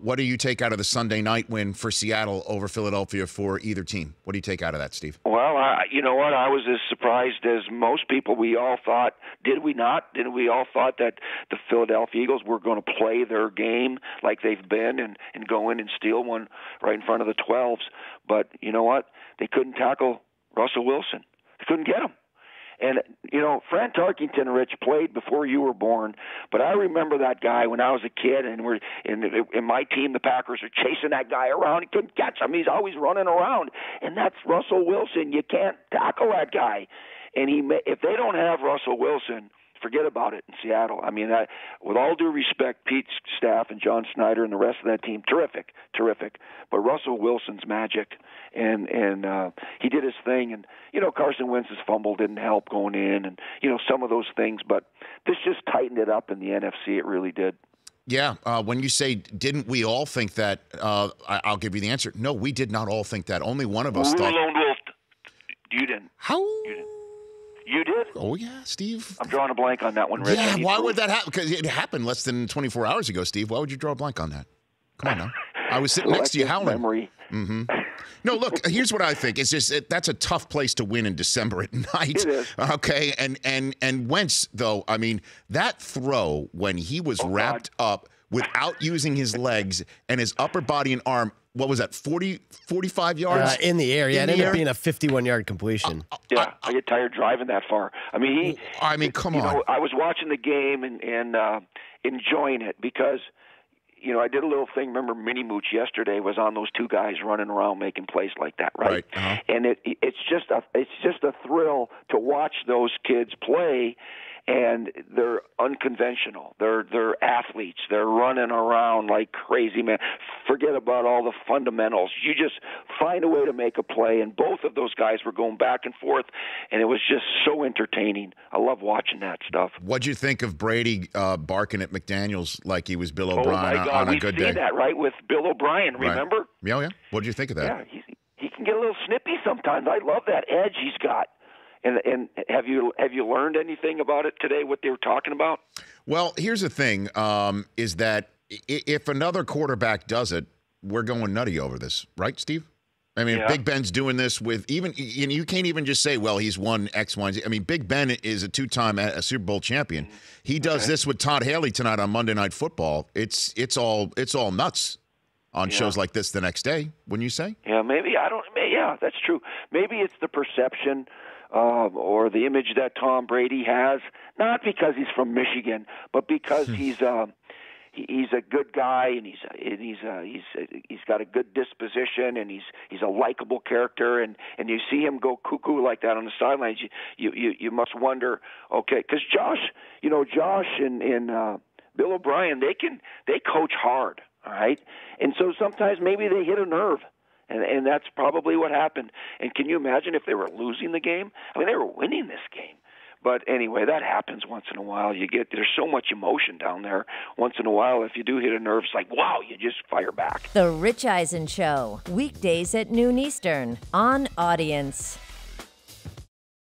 what do you take out of the Sunday night win for Seattle over Philadelphia for either team? What do you take out of that, Steve? Well, you know what? I was as surprised as most people. We all thought, did we not? Didn't we all thought that the Philadelphia Eagles were going to play their game like they've been and go in and steal one right in front of the 12s? But you know what? They couldn't tackle Russell Wilson. They couldn't get him. And, you know, Fran Tarkington, Rich, played before you were born, but I remember that guy when I was a kid, and we're in my team, the Packers, are chasing that guy around. He couldn't catch him. He's always running around, and that's Russell Wilson. You can't tackle that guy. And if they don't have Russell Wilson, forget about it in Seattle. I mean, with all due respect, Pete's staff and John Snyder and the rest of that team, terrific. But Russell Wilson's magic, and he did his thing. And, you know, Carson Wentz's fumble didn't help going in, and, you know, some of those things. But this just tightened it up in the NFC. It really did. Yeah, when you say, didn't we all think that, I'll give you the answer. No, we did not all think that. Only one of us thought. Lone Wolf. You didn't. How? You didn't. You did? Oh, yeah, Steve. I'm drawing a blank on that one, Rich. Yeah, why would that happen? Because it happened less than 24 hours ago, Steve. Why would you draw a blank on that? Come on now. I was sitting next to you howling. Memory. Mm-hmm. No, look, here's what I think. It's just that's a tough place to win in December at night. It is. Okay, and Wentz, though, I mean, that throw when he was wrapped up without using his legs and his upper body and arm, what was that, 45 yards? In the air, yeah. It ended up being a 51-yard completion. Yeah, I get tired driving that far. I mean, come on. Know, I was watching the game and enjoying it because, you know, I did a little thing. Remember, Mini Mooch yesterday was on those two guys running around making plays like that, right? Uh-huh. And it's just a thrill to watch those kids play. And they're unconventional. They're athletes. They're running around like crazy, man. Forget about all the fundamentals. You just find a way to make a play. And both of those guys were going back and forth, and it was just so entertaining. I love watching that stuff. What'd you think of Brady barking at McDaniels like he was Bill O'Brien on a good day? We see that, right, with Bill O'Brien, remember? Right. Yeah. What'd you think of that? Yeah, he can get a little snippy sometimes. I love that edge he's got. And have you learned anything about it today, what they were talking about? Well, here's the thing, is that if another quarterback does it, we're going nutty over this, right, Steve? I mean, if Big Ben's doing this with even – you can't even just say, well, he's won X, Y, and Z. I mean, Big Ben is a two-time Super Bowl champion. He does this with Todd Haley tonight on Monday Night Football. It's all nuts on shows like this the next day, wouldn't you say? Yeah, maybe. Yeah, that's true. Maybe it's the perception – or the image that Tom Brady has, not because he's from Michigan, but because he's a good guy and he's got a good disposition and he's a likable character, and you see him go cuckoo like that on the sidelines, you must wonder, okay, because Josh and Bill O'Brien, they coach hard, all right, and so sometimes maybe they hit a nerve. And that's probably what happened. And can you imagine if they were losing the game? I mean, they were winning this game. But anyway, that happens once in a while. There's so much emotion down there. Once in a while, if you do hit a nerve, it's like, wow, you just fire back. The Rich Eisen Show, weekdays at noon Eastern on Audience.